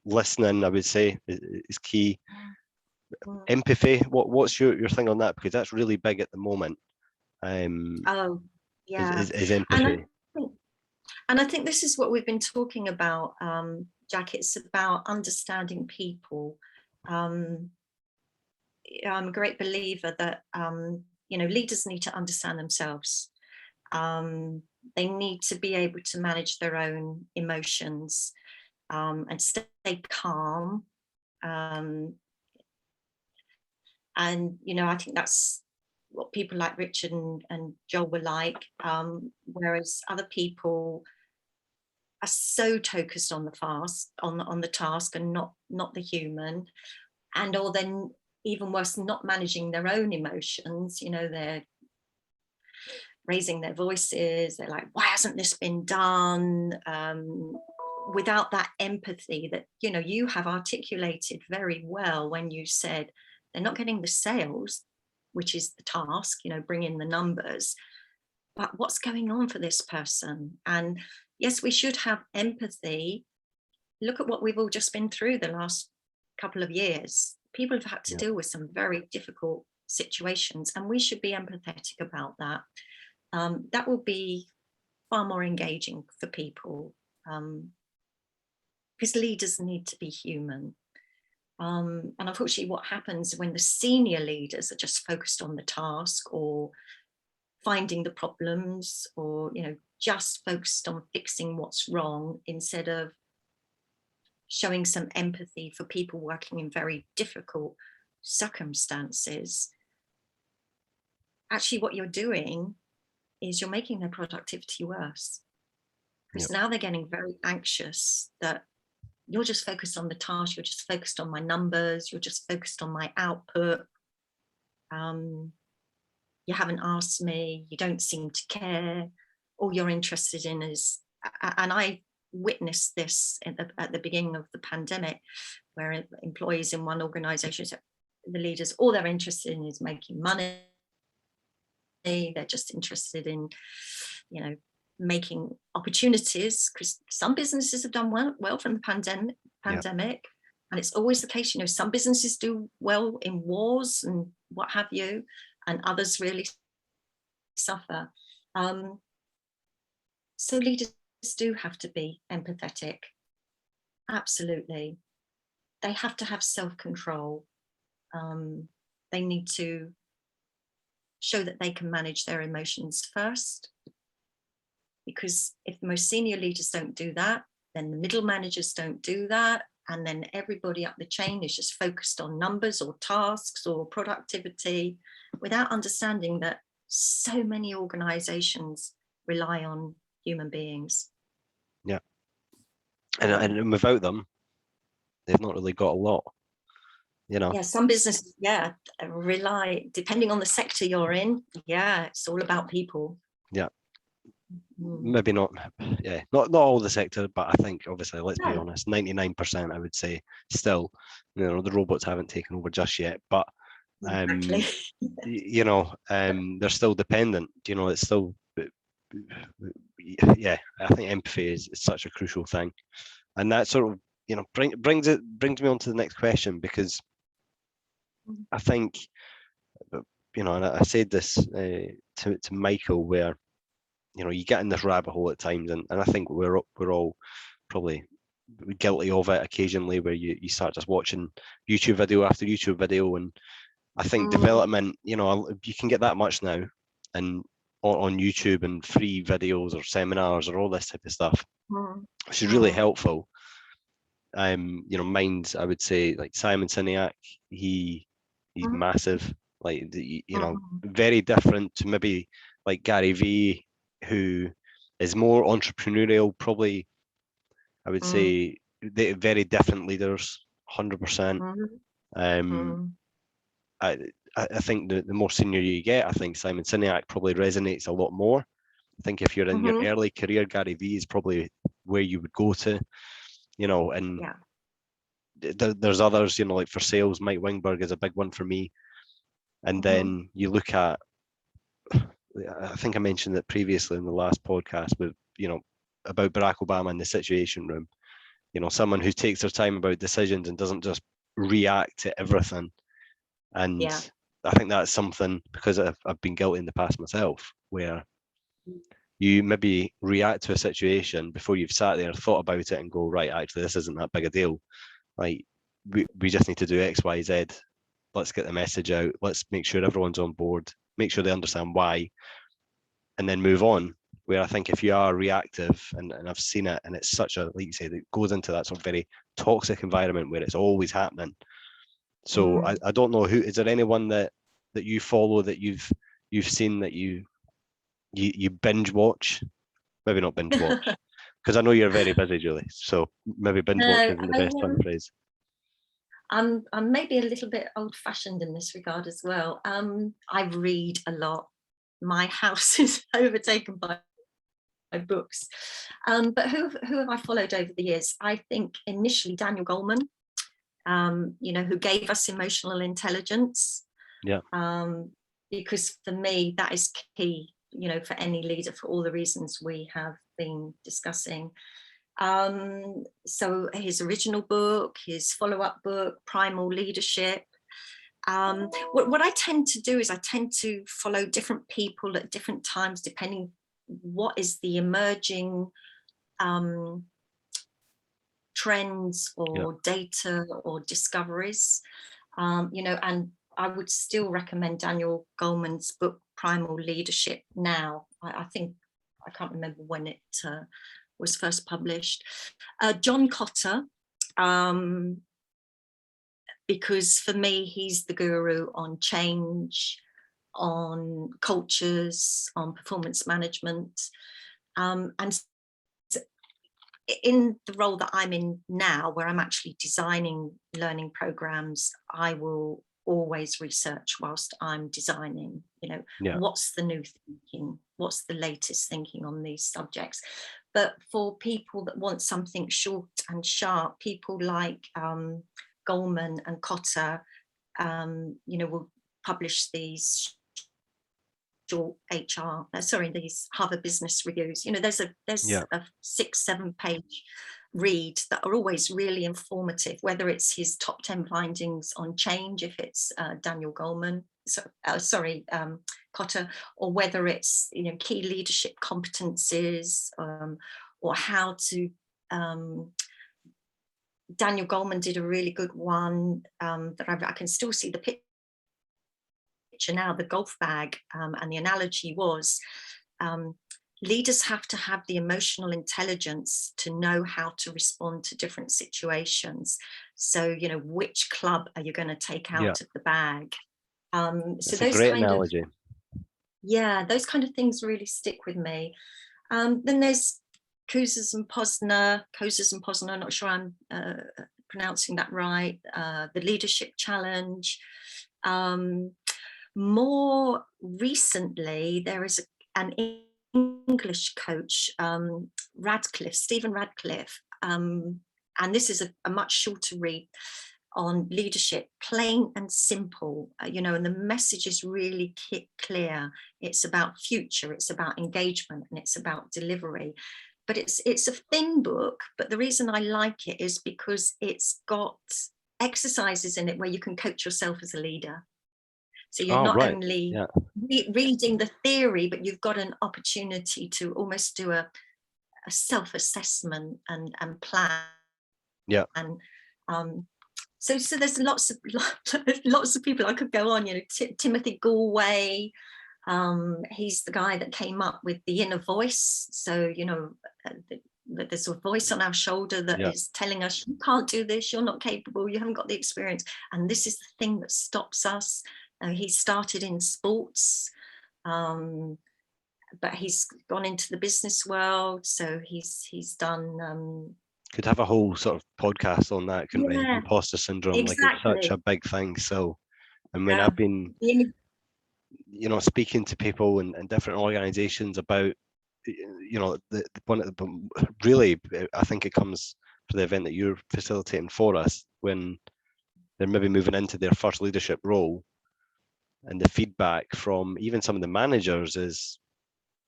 listening, I would say, is key. mm. Empathy. What's your thing on that? Because that's really big at the moment. Um, Oh, is yeah. is, is And I empathy. think, and I think this is what we've been talking about, Jack. It's about understanding people. Um, I'm a great believer that leaders need to understand themselves. Um, they need to be able to manage their own emotions, and stay calm. Um, and I think that's what people like Richard and Joel were like. Whereas other people are so focused on the fast on the task and not the human, or then even worse, not managing their own emotions. They're raising their voices. They're like, why hasn't this been done? Without that empathy that, you know, you have articulated very well when you said they're not getting the sales, which is the task, you know, bring in the numbers, but what's going on for this person? And yes, we should have empathy. Look at what we've all just been through the last couple of years. People have had to Yeah. deal with some very difficult situations, and we should be empathetic about that. That will be far more engaging for people, because leaders need to be human. And unfortunately, what happens when the senior leaders are just focused on the task or finding the problems, or, you know, just focused on fixing what's wrong instead of showing some empathy for people working in very difficult circumstances, actually what you're doing is you're making their productivity worse, Yeah. because now they're getting very anxious that you're just focused on the task, you're just focused on my numbers, you're just focused on my output. You haven't asked me, you don't seem to care. All you're interested in is, and I witnessed this at the beginning of the pandemic, where employees in one organization, the leaders, all they're interested in is making money. They're just interested in, you know, making opportunities, because some businesses have done well from the pandemic. Yeah. And it's always the case, you know, some businesses do well in wars and what have you, and others really suffer. So leaders do have to be empathetic. Absolutely. They have to have self-control. They need to show that they can manage their emotions first, because if the most senior leaders don't do that, then the middle managers don't do that, and then everybody up the chain is just focused on numbers or tasks or productivity, without understanding that so many organizations rely on human beings. Yeah. And without them, they've not really got a lot, you know. Yeah, some businesses, yeah, rely, depending on the sector you're in, yeah, it's all about people. Yeah. Mm. Maybe not, yeah, not all the sector, but I think obviously, let's be No, honest, 99% I would say still, you know, the robots haven't taken over just yet, but exactly. you know, they're still dependent, you know, it's still, yeah, I think empathy is such a crucial thing. And that sort of, you know, brings me on to the next question, because I think, you know, and I said this to Michael, where, you know, you get in this rabbit hole at times, and I think we're all probably guilty of it occasionally, where you start just watching YouTube video after YouTube video, and I think development, you know, you can get that much now, and on YouTube, and free videos or seminars or all this type of stuff, which is really helpful. You know, mine's, I would say, like Simon Sinek, he's massive, like you know, very different to maybe like Gary V, who is more entrepreneurial, probably, I would say they're very different leaders, 100%. I I think the more senior you get, I think Simon Sinek probably resonates a lot more. I think if you're in your early career, Gary V is probably where you would go to, you know, and Yeah. there's others, you know, like for sales, Mike Wingberg is a big one for me. And then you look at, I think I mentioned it previously in the last podcast with, you know, about Barack Obama in the Situation Room, you know, someone who takes their time about decisions and doesn't just react to everything. And Yeah. I think that's something, because I've been guilty in the past myself, where you maybe react to a situation before you've sat there, thought about it, and go, right, actually, this isn't that big a deal. Like, we just need to do X, Y, Z. Let's get the message out. Let's make sure everyone's on board, make sure they understand why, and then move on. Where I think if you are reactive, and I've seen it, and it's such a, like you said, it goes into that sort of very toxic environment where it's always happening. So I don't know, who is there anyone that you follow, that you've seen, that you binge watch? Maybe not binge watch, because I know you're very busy, Julie. So maybe binge watch No, isn't the best time phrase. I'm maybe a little bit old-fashioned in this regard as well. I read a lot. my house is overtaken by books. But who have I followed over the years? I think initially Daniel Goleman, who gave us emotional intelligence. Yeah. Because for me, that is key, for any leader, for all the reasons we have been discussing. So his original book, his follow-up book, Primal Leadership. What I tend to do is I tend to follow different people at different times, depending what is the emerging trends or data or discoveries, and I would still recommend Daniel Goleman's book, Primal Leadership, now. I think, I can't remember when it was first published. John Cotter, because for me, he's the guru on change, on cultures, on performance management. And in the role that I'm in now, where I'm actually designing learning programs, I will always research whilst I'm designing, what's the new thinking, what's the latest thinking on these subjects. But for people that want something short and sharp, people like Goleman and Cotter, will publish these short these Harvard Business Reviews. There's a 6-7 page read that are always really informative, whether it's his top 10 findings on change, if it's Daniel Goleman, Cotter, or whether it's key leadership competencies, or how to. Daniel Goleman did a really good one that I can still see the picture now, the golf bag, and the analogy was leaders have to have the emotional intelligence to know how to respond to different situations. So, which club are you going to take out of the bag? So those great analogy. Those kind of things really stick with me. Then there's Kouzes and Posner, not sure I'm pronouncing that right, the Leadership Challenge. More recently, there is an English coach, Stephen Radcliffe, and this is a much shorter read on leadership, plain and simple, and the message is really clear. It's about future, it's about engagement, and it's about delivery. But it's a thin book, but the reason I like it is because it's got exercises in it where you can coach yourself as a leader. So you're not only reading the theory, but you've got an opportunity to almost do a self-assessment and plan. Yeah. And so there's lots of people I could go on. Timothy Galway. He's the guy that came up with the inner voice. So there's a voice on our shoulder that is telling us, you can't do this, you're not capable, you haven't got the experience, and this is the thing that stops us. He started in sports, but he's gone into the business world. So he's done. Could have a whole sort of podcast on that, couldn't we? Imposter syndrome, exactly. Like it's such a big thing. So, and when I've been, speaking to people in different organisations about, really, I think it comes for the event that you're facilitating for us, when they're maybe moving into their first leadership role. And the feedback from even some of the managers is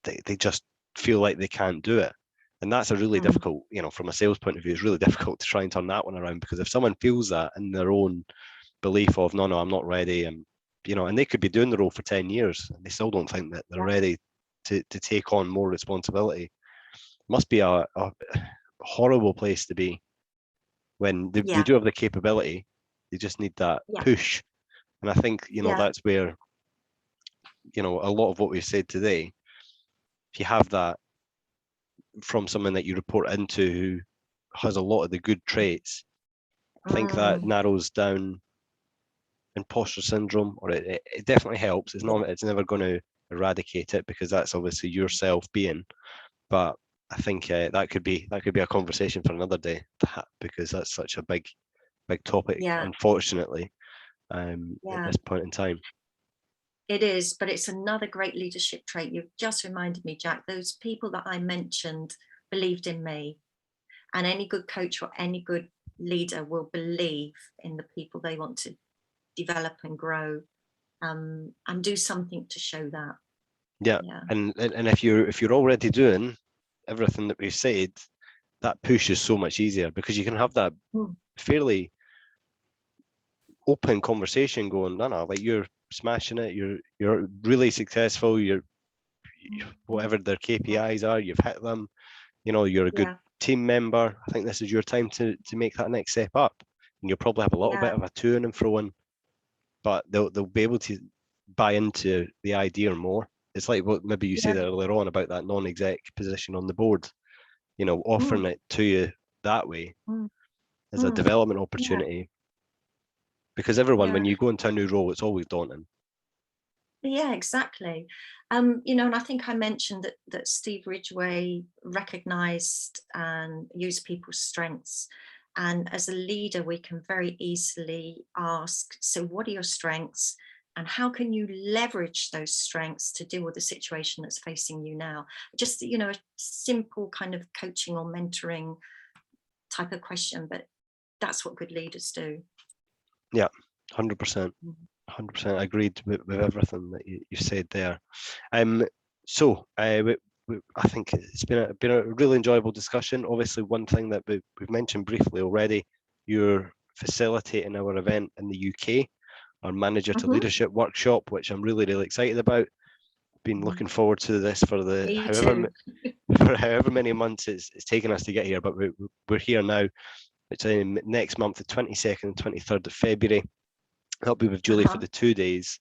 they just feel like they can't do it. And that's a really difficult, from a sales point of view, it's really difficult to try and turn that one around, because if someone feels that in their own belief of, no, I'm not ready, and they could be doing the role for 10 years and they still don't think that they're ready to take on more responsibility. It must be a horrible place to be when they do have the capability, they just need that push. And I think, that's where, a lot of what we've said today, if you have that from someone that you report into who has a lot of the good traits, I think that narrows down imposter syndrome, or it definitely helps. It's never going to eradicate it, because that's obviously yourself being. But I think that could be a conversation for another day, because that's such a big topic, unfortunately, at this point in time. It is, but it's another great leadership trait. You've just reminded me, Jack. Those people that I mentioned believed in me, and any good coach or any good leader will believe in the people they want to develop and grow, and do something to show that. Yeah, Yeah. and if you're already doing everything that we've said, that push is so much easier because you can have that Mm. fairly open conversation going, no, no, like you're smashing it, you're really successful, you're Mm. whatever their KPIs are, you've hit them, you know, you're a good Yeah. team member. I think this is your time to make that next step up. And you'll probably have a little bit Yeah. of a to and fro in, but they'll be able to buy into the idea more. It's like what maybe you said Yeah. earlier on about that non-exec position on the board, you know, offering Mm. it to you that way Mm. as a Mm. development Yeah. opportunity. Because everyone, when Yeah. you go into a new role, it's always daunting. Yeah, exactly. And I think I mentioned that Steve Ridgway recognized and used people's strengths. And as a leader, we can very easily ask, so what are your strengths? And how can you leverage those strengths to deal with the situation that's facing you now? Just, a simple kind of coaching or mentoring type of question, but that's what good leaders do. Yeah, 100%. Mhm. 100% agreed with everything that you said there. Um, I think it's been a really enjoyable discussion. Obviously, one thing that we've mentioned briefly already, you're facilitating our event in the UK, our Manager to Mhm. Leadership workshop, which I'm really, really excited about. Been Mhm. looking forward to this for the Me too. for however many months it's taken us to get here, but we're here now. It's next month, the 22nd and 23rd of February. I'll be with Julie for Uh-huh. the 2 days.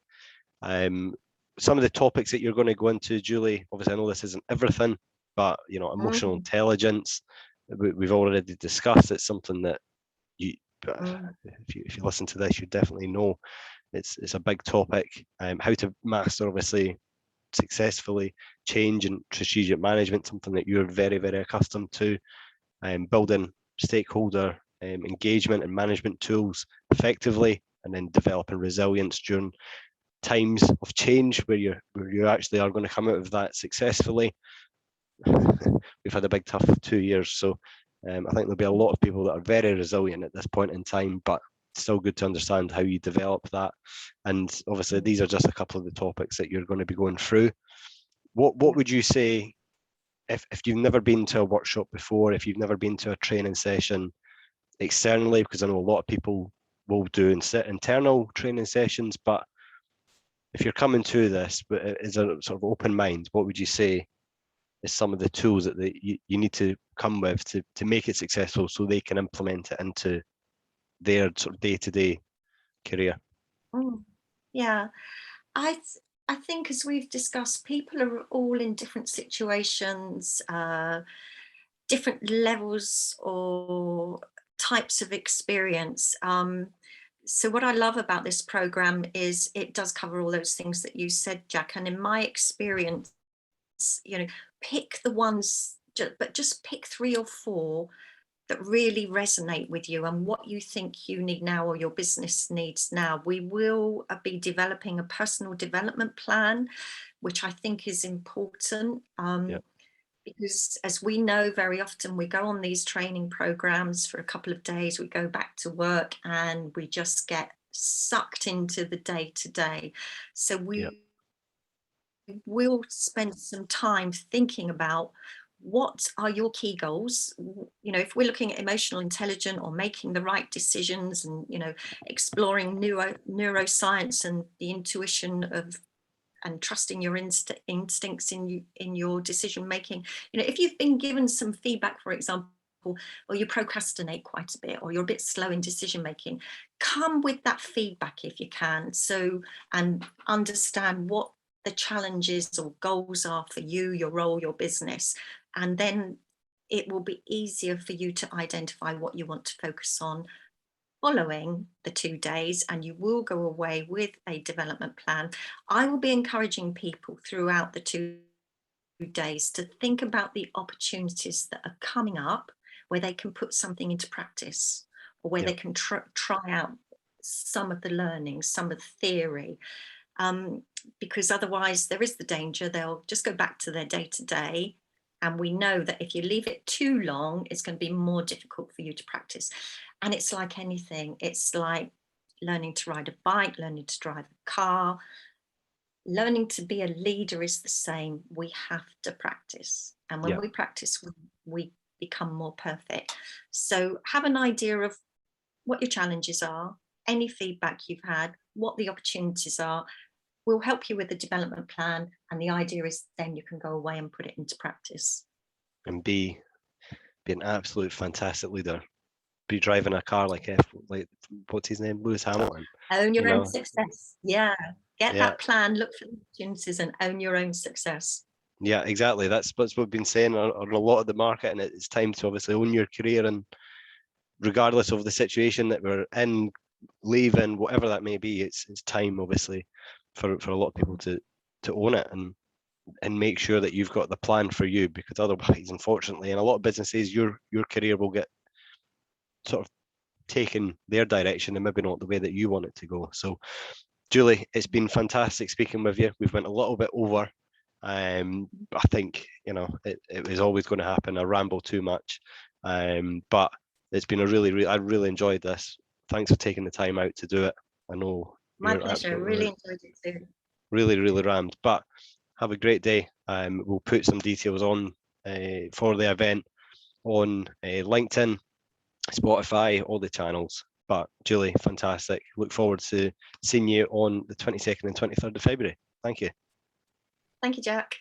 Um, some of the topics that you're going to go into, Julie, obviously I know this isn't everything, but you know, emotional Mm. intelligence, we've already discussed. It's something that you, Mm. if you listen to this, you definitely know it's a big topic. How to master, obviously, successfully change and strategic management, something that you're very, very accustomed to. Building stakeholder engagement and management tools effectively, and then developing resilience during times of change where you actually are going to come out of that successfully. We've had a big tough 2 years, so I think there'll be a lot of people that are very resilient at this point in time, but still good to understand how you develop that. And obviously, Mm. these are just a couple of the topics that you're going to be going through. What Yeah. would you say if you've never been to a workshop before, if you've never been to a training session externally, because I know a lot of people will do internal training sessions, but if you're coming to this as a sort of open mind, what would you say is some of the tools that you need to come with to make it successful so they can implement it into their sort of day-to-day career? Mm. Yeah. I think, as we've discussed, people are all in different situations, different levels or types of experience. So what I love about this program is it does cover all those things that you said, Jack. And in my experience, you know, pick the ones, but just pick 3 or 4 that really resonate with you and what you think you need now or your business needs now. We will be developing a personal development plan, which I think is important. Yeah, Because, as we know, very often we go on these training programs for a couple of days, we go back to work and we just get sucked into the day to day. So yeah, we will spend some time thinking about what are your key goals. If we're looking at emotional intelligence or making the right decisions, and exploring neuroscience and the intuition of and trusting your instincts in your decision making. If you've been given some feedback, for example, or you procrastinate quite a bit or you're a bit slow in decision making, come with that feedback if you can, and understand what the challenges or goals are for you, your role, your business, and then it will be easier for you to identify what you want to focus on following the 2 days, and you will go away with a development plan. I will be encouraging people throughout the 2 days to think about the opportunities that are coming up where they can put something into practice, or where yeah, they can try out some of the learning, some of the theory. because otherwise there is the danger they'll just go back to their day-to-day. And we know that if you leave it too long, it's going to be more difficult for you to practice. And it's like anything. It's like learning to ride a bike, learning to drive a car, learning to be a leader is the same. We have to practice. And when we practice, we become more perfect. So have an idea of what your challenges are, any feedback you've had, what the opportunities are. We'll help you with the development plan. And the idea is then you can go away and put it into practice. And be an absolute fantastic leader. Be driving a car like what's his name, Lewis Hamilton. Own your own success. Yeah, get that plan, look for the opportunities, and own your own success. Yeah, exactly. That's what we've been saying on a lot of the market, and it's time to obviously own your career, and regardless of the situation that we're in, leaving, whatever that may be, it's time obviously for a lot of people to own it and make sure that you've got the plan for you, because otherwise, unfortunately, in a lot of businesses, your career will get sort of taken their direction and maybe not the way that you want it to go. So Julie, it's been fantastic speaking with you. We've went a little bit over. I think, it was always going to happen. I ramble too much. But it's been I really enjoyed this. Thanks for taking the time out to do it. I know my pleasure. Really enjoyed it too. Really, really rammed. But have a great day. We'll put some details on for the event on LinkedIn, Spotify, all the channels. But Julie, fantastic. Look forward to seeing you on the 22nd and 23rd of February. Thank you. Thank you, Jack.